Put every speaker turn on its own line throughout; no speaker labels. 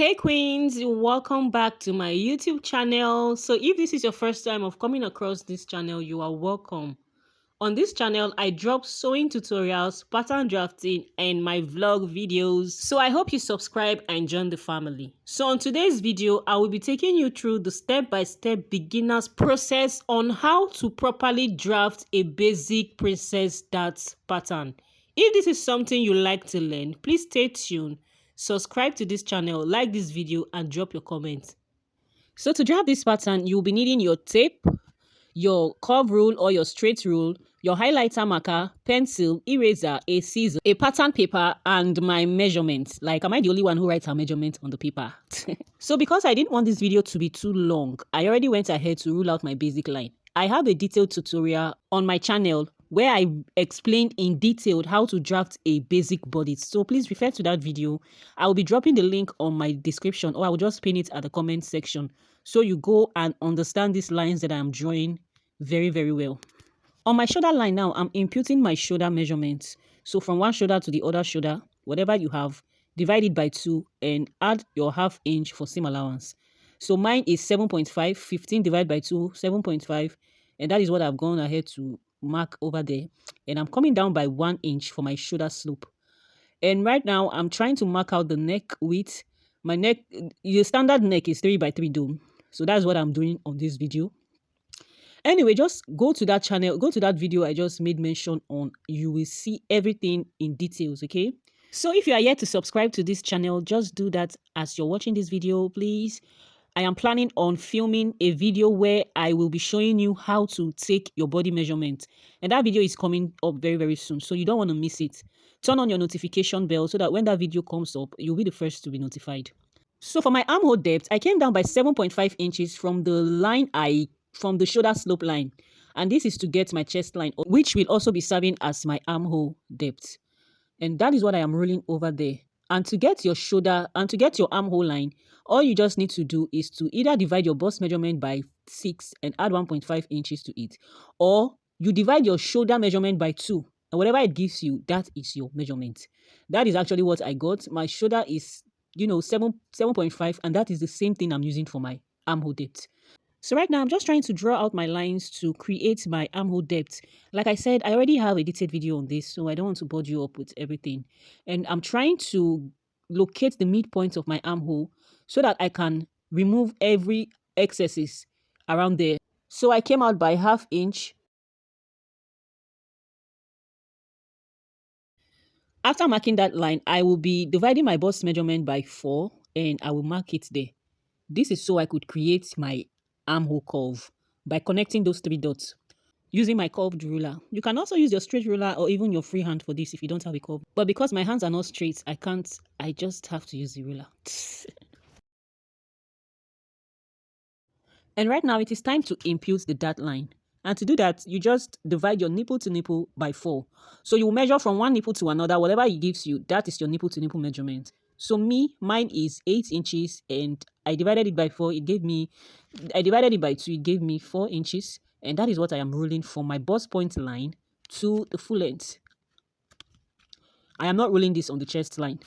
Hey queens, welcome back to my YouTube channel. So if this is your first time of coming across this channel, you are welcome. On this channel, I drop sewing tutorials, pattern drafting, and my vlog videos. So I hope you subscribe and join the family. So on today's video, I will be taking you through the step-by-step beginner's process on how to properly draft a basic princess darts pattern. If this is something you like to learn, please stay tuned. Subscribe to this channel, like this video, and drop your comment. So to draft this pattern, you'll be needing your tape, your curve rule or your straight rule, your highlighter marker, pencil, eraser, a scissor, a pattern paper, and my measurements. Like, am I the only one who writes her measurement on the paper? So because I didn't want this video to be too long, I already went ahead to rule out my basic line. I have a detailed tutorial on my channel where I explained in detail how to draft a basic body. So please refer to that video. I will be dropping the link on my description, or I will just pin it at the comment section. So you go and understand these lines that I'm drawing very, very well. On my shoulder line now, I'm imputing my shoulder measurements. So from one shoulder to the other shoulder, whatever you have, divide it by 2 and add your ½ inch for seam allowance. So mine is 7.5, 15 divided by 2, 7.5. And that is what I've gone ahead to mark over there. And I'm coming down by 1 inch for my shoulder slope. And right now, I'm trying to mark out the neck width. My neck, the standard neck is 3 by 3 dome. So that's what I'm doing on this video. Anyway, just go to that channel, go to that video I just made mention on. You will see everything in details, okay? So if you are yet to subscribe to this channel, just do that as you're watching this video, please. I am planning on filming a video where I will be showing you how to take your body measurement. And that video is coming up very, very soon, so you don't want to miss it. Turn on your notification bell so that when that video comes up, you'll be the first to be notified. So for my armhole depth, I came down by 7.5 inches from the line from the shoulder slope line. And this is to get my chest line, which will also be serving as my armhole depth. And that is what I am rolling over there. And to get your shoulder and to get your armhole line, all you just need to do is to either divide your bust measurement by 6 and add 1.5 inches to it, or you divide your shoulder measurement by 2, and whatever it gives you, that is your measurement. That is actually what I got. My shoulder is, 7.5, and that is the same thing I'm using for my armhole depth. So right now, I'm just trying to draw out my lines to create my armhole depth. Like I said, I already have a detailed video on this, so I don't want to bore you up with everything. And I'm trying to locate the midpoint of my armhole so that I can remove every excesses around there. So I came out by ½ inch. After marking that line, I will be dividing my bust measurement by 4 and I will mark it there. This is so I could create my armhole curve by connecting those 3 dots using my curved ruler. You can also use your straight ruler or even your free hand for this if you don't have a curve. But because my hands are not straight, I just have to use the ruler. And right now it is time to impute the dart line. And to do that, you just divide your nipple to nipple by 4. So you measure from one nipple to another, whatever it gives you, that is your nipple to nipple measurement. So mine is 8 inches and I divided it by 4. I divided it by 2, it gave me 4 inches. And that is what I am ruling from my bust point line to the full length. I am not ruling this on the chest line,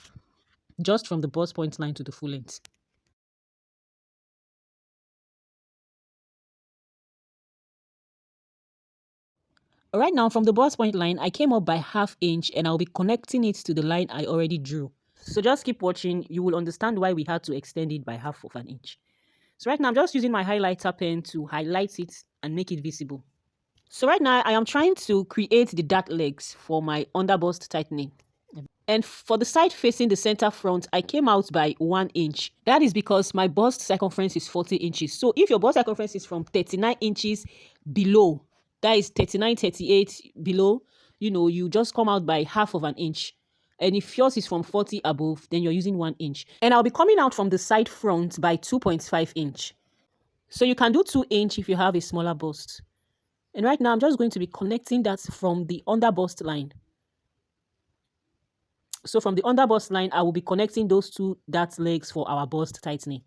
just from the bust point line to the full length. Right now, from the bust point line, I came up by ½ inch and I'll be connecting it to the line I already drew. So just keep watching. You will understand why we had to extend it by ½ of an inch. So right now, I'm just using my highlighter pen to highlight it and make it visible. So right now, I am trying to create the dart legs for my under bust tightening. And for the side facing the center front, I came out by 1 inch. That is because my bust circumference is 40 inches. So if your bust circumference is from 39 inches below, that is 39, 38 below, you just come out by ½ of an inch. And if yours is from 40 above, then you're using 1 inch. And I'll be coming out from the side front by 2.5 inch. So you can do 2 inch if you have a smaller bust. And right now, I'm just going to be connecting that from the under bust line. So from the under bust line, I will be connecting those 2 dart legs for our bust tightening.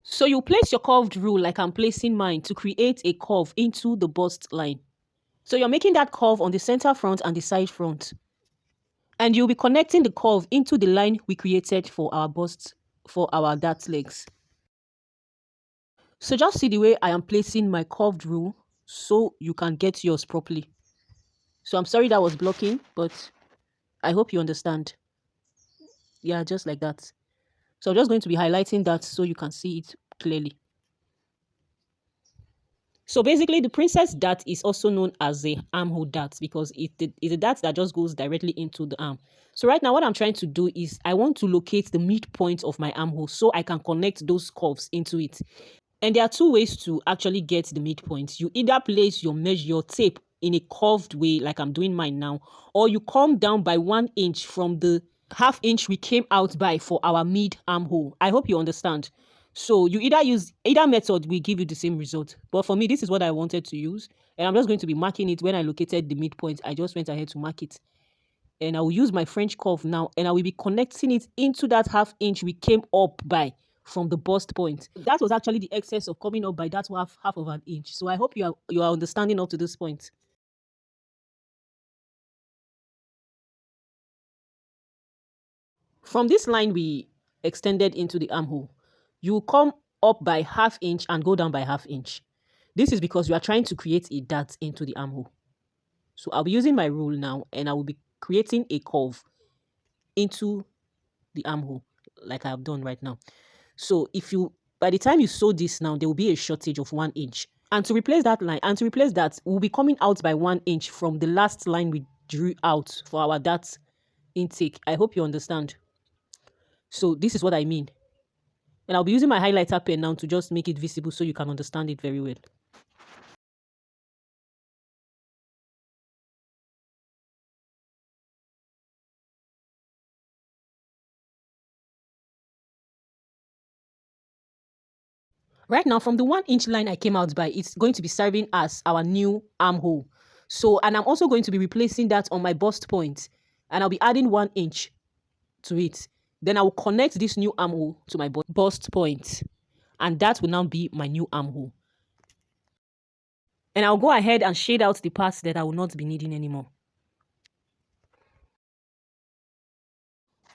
So you place your curved rule like I'm placing mine to create a curve into the bust line. So you're making that curve on the center front and the side front. And you'll be connecting the curve into the line we created for our bust, for our dart legs. So just see the way I am placing my curved rule so you can get yours properly. So I'm sorry that was blocking, but I hope you understand. Yeah, just like that. So I'm just going to be highlighting that so you can see it clearly. So basically, the princess dart is also known as the armhole dart because it's a dart that just goes directly into the arm. So right now, what I'm trying to do is I want to locate the midpoint of my armhole so I can connect those curves into it. And there are two ways to actually get the midpoint. You either place your tape in a curved way, like I'm doing mine now, or you come down by 1 inch from the half inch we came out by for our mid armhole. I hope you understand. So you either use either method will give you the same result. But for me, this is what I wanted to use. And I'm just going to be marking it when I located the midpoint. I just went ahead to mark it. And I will use my French curve now, and I will be connecting it into that half inch we came up by from the bust point. That was actually the excess of coming up by that half of an inch. So I hope you are understanding up to this point. From this line we extended into the armhole, you come up by half inch and go down by half inch. This is because we are trying to create a dart into the armhole. So I'll be using my rule now, and I will be creating a curve into the armhole like I have done right now. So if you, by the time you sew this now, there will be a shortage of 1 inch. And to replace that line, and to replace that, we'll be coming out by 1 inch from the last line we drew out for our dart intake. I hope you understand. So this is what I mean. And I'll be using my highlighter pen now to just make it visible so you can understand it very well. Right now, from the 1 inch line I came out by, it's going to be serving as our new armhole. So, and I'm also going to be replacing that on my bust point, and I'll be adding 1 inch to it. Then I will connect this new armhole to my bust point, and that will now be my new armhole. And I'll go ahead and shade out the parts that I will not be needing anymore.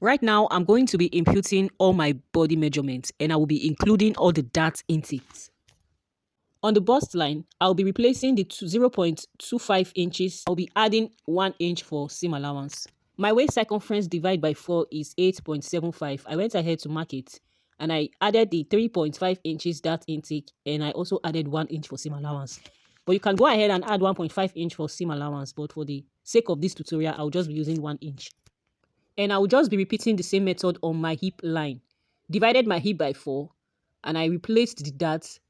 Right now, I'm going to be imputing all my body measurements, and I will be including all the dart intakes. On the bust line, I'll be replacing the 0.25 inches. I'll be adding 1 inch for seam allowance. My waist circumference divided by 4 is 8.75. I went ahead to mark it, and I added the 3.5 inches dart intake, and I also added 1 inch for seam allowance. But you can go ahead and add 1.5 inch for seam allowance, but for the sake of this tutorial, I'll just be using 1 inch. And I will just be repeating the same method on my hip line. Divided my hip by 4, and I replaced the darts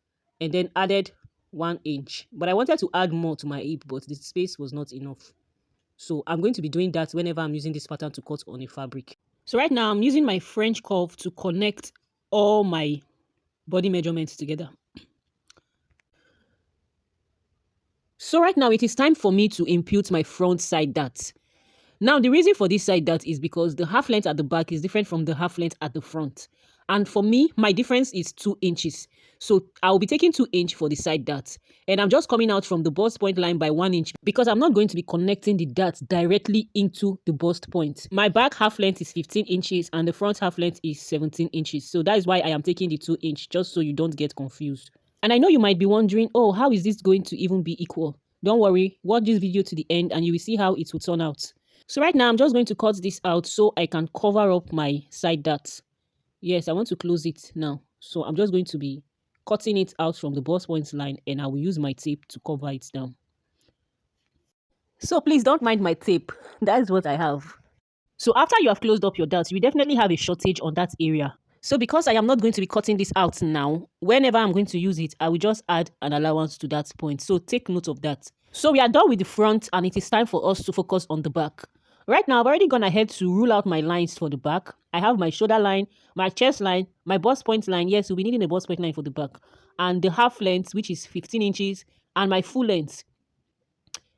and then added 1 inch. But I wanted to add more to my hip, but the space was not enough. So I'm going to be doing that whenever I'm using this pattern to cut on a fabric. So right now I'm using my French curve to connect all my body measurements together. So right now it is time for me to impute my front side dart. Now, the reason for this side dart is because the half length at the back is different from the half length at the front. And for me, my difference is 2 inches. So I'll be taking 2 inch for the side dart. And I'm just coming out from the bust point line by 1 inch because I'm not going to be connecting the dart directly into the bust point. My back half length is 15 inches and the front half length is 17 inches. So that is why I am taking the 2 inch, just so you don't get confused. And I know you might be wondering, oh, how is this going to even be equal? Don't worry, watch this video to the end and you will see how it will turn out. So right now, I'm just going to cut this out so I can cover up my side darts. Yes, I want to close it now. So I'm just going to be cutting it out from the bust points line and I will use my tape to cover it down. So please don't mind my tape. That is what I have. So after you have closed up your darts, you definitely have a shortage on that area. So because I am not going to be cutting this out now, whenever I'm going to use it, I will just add an allowance to that point. So take note of that. So we are done with the front and it is time for us to focus on the back. Right now, I've already gone ahead to rule out my lines for the back. I have my shoulder line, my chest line, my bust point line. Yes, we'll be needing a bust point line for the back. And the half length, which is 15 inches, and my full length.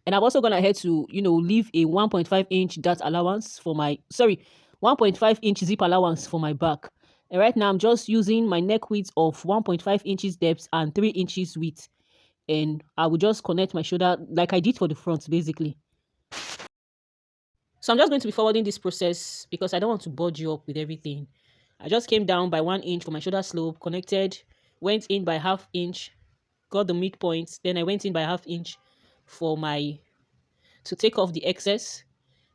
And I've also gone ahead to, leave a 1.5 inch dart allowance for my, 1.5 inch zip allowance for my back. And right now, I'm just using my neck width of 1.5 inches depth and 3 inches width. And I will just connect my shoulder like I did for the front, basically. So I'm just going to be forwarding this process because I don't want to budge you up with everything. I just came down by 1 inch for my shoulder slope, connected, went in by half inch, got the midpoint. Then I went in by half inch for my, to take off the excess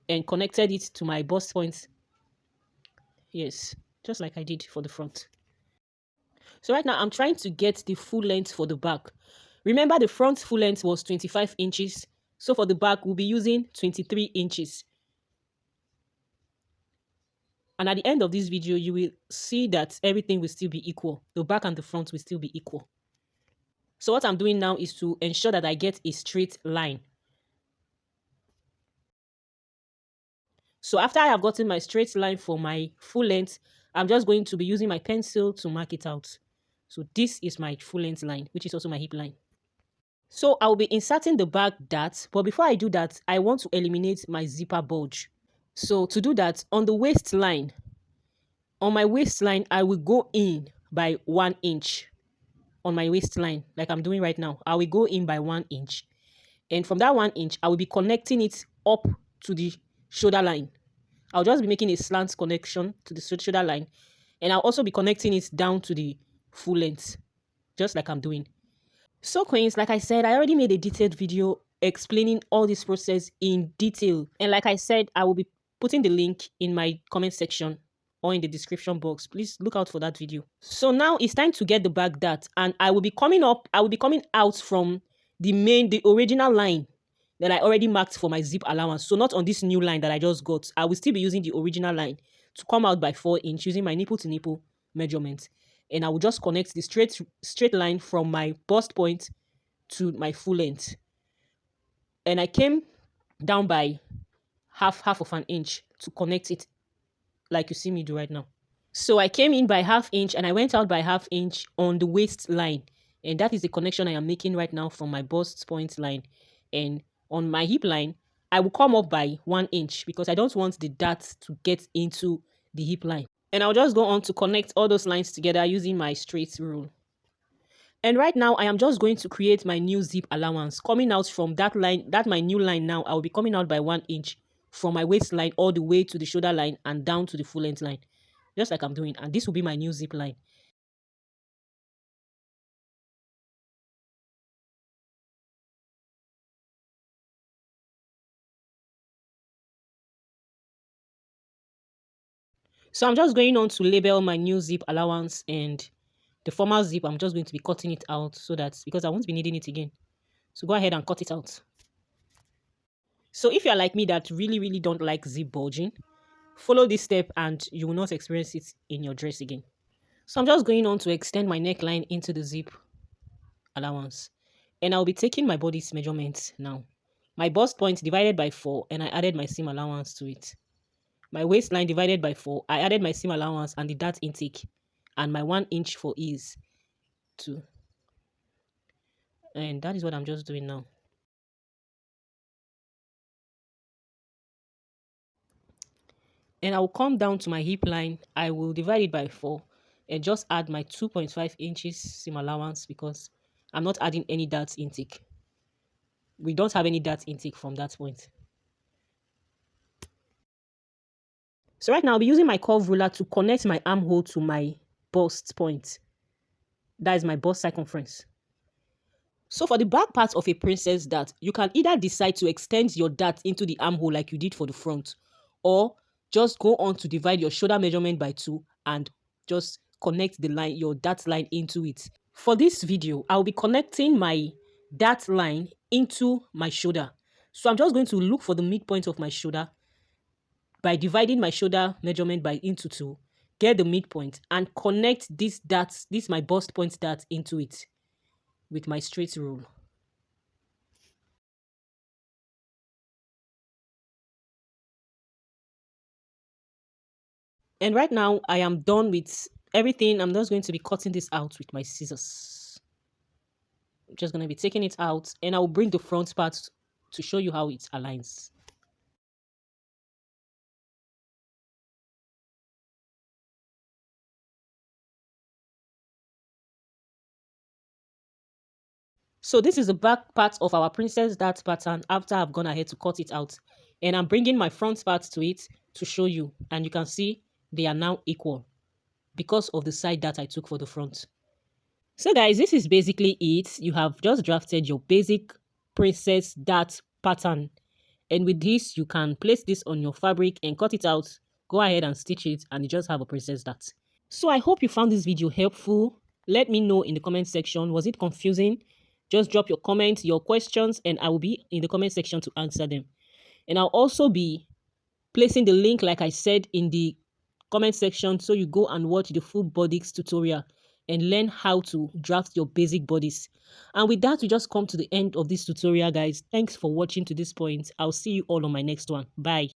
and connected it to my bust point. Yes, just like I did for the front. So right now I'm trying to get the full length for the back. Remember the front full length was 25 inches. So for the back, we'll be using 23 inches. And at the end of this video, you will see that everything will still be equal. The back and the front will still be equal. So what I'm doing now is to ensure that I get a straight line. So after I have gotten my straight line for my full length, I'm just going to be using my pencil to mark it out. So this is my full length line, which is also my hip line. So I'll be inserting the back dart, but before I do that, I want to eliminate my zipper bulge. So to do that, on the waistline, on my waistline, I will go in by 1 inch on my waistline, like I'm doing right now. I will go in by 1 inch. And from that 1 inch, I will be connecting it up to the shoulder line. I'll just be making a slant connection to the shoulder line. And I'll also be connecting it down to the full length, just like I'm doing. So queens, like I said, I already made a detailed video explaining all this process in detail. And like I said, I will be putting the link in my comment section or in the description box. Please look out for that video. So now it's time to get the back dart, and I will be coming out from the original line that I already marked for my zip allowance. So not on this new line that I just got. I will still be using the original line to come out by 4 inch using my nipple to nipple measurement. And I will just connect the straight line from my bust point to my full length. And I came down by half of an inch to connect it like you see me do right now. So I came in by half inch and I went out by half inch on the waistline. And that is the connection I am making right now from my bust point line. And on my hip line, I will come up by 1 inch because I don't want the dart to get into the hip line. And I'll just go on to connect all those lines together using my straight rule. And right now, I am just going to create my new zip allowance. Coming out from that line, my new line now, I will be coming out by 1 inch from my waistline all the way to the shoulder line and down to the full length line. Just like I'm doing. And this will be my new zip line. So I'm just going on to label my new zip allowance, and the former zip, I'm just going to be cutting it out so that, because I won't be needing it again. So go ahead and cut it out. So if you're like me that really don't like zip bulging, follow this step and you will not experience it in your dress again. So I'm just going on to extend my neckline into the zip allowance. And I'll be taking my body's measurements now. My bust point divided by 4, and I added my seam allowance to it. My waistline divided by 4, I added my seam allowance and the dart intake, and my 1 inch for ease too. And that is what I'm just doing now. And I will come down to my hip line. I will divide it by 4 and just add my 2.5 inches seam allowance because I'm not adding any dart intake. We don't have any dart intake from that point. So right now I'll be using my curve ruler to connect my armhole to my bust point. That is my bust circumference. So for the back part of a princess dart, you can either decide to extend your dart into the armhole like you did for the front, or just go on to divide your shoulder measurement by 2 and just connect the line, your dart line into it. For this video, I'll be connecting my dart line into my shoulder. So I'm just going to look for the midpoint of my shoulder by dividing my shoulder measurement by into 2, get the midpoint and connect this my bust point dart into it with my straight rule. And right now I am done with everything. I'm just going to be cutting this out with my scissors. I'm just going to be taking it out, and I will bring the front part to show you how it aligns. So this is the back part of our princess dart pattern after I've gone ahead to cut it out. And I'm bringing my front parts to it to show you. And you can see they are now equal because of the side that I took for the front. So guys, this is basically it. You have just drafted your basic princess dart pattern. And with this, you can place this on your fabric and cut it out. Go ahead and stitch it and you just have a princess dart. So I hope you found this video helpful. Let me know in the comment section. Was it confusing? Just drop your comments, your questions, and I will be in the comment section to answer them. And I'll also be placing the link, like I said, in the comment section so you go and watch the full bodies tutorial and learn how to draft your basic bodies. And with that, we just come to the end of this tutorial, guys. Thanks for watching to this point. I'll see you all on my next one. Bye.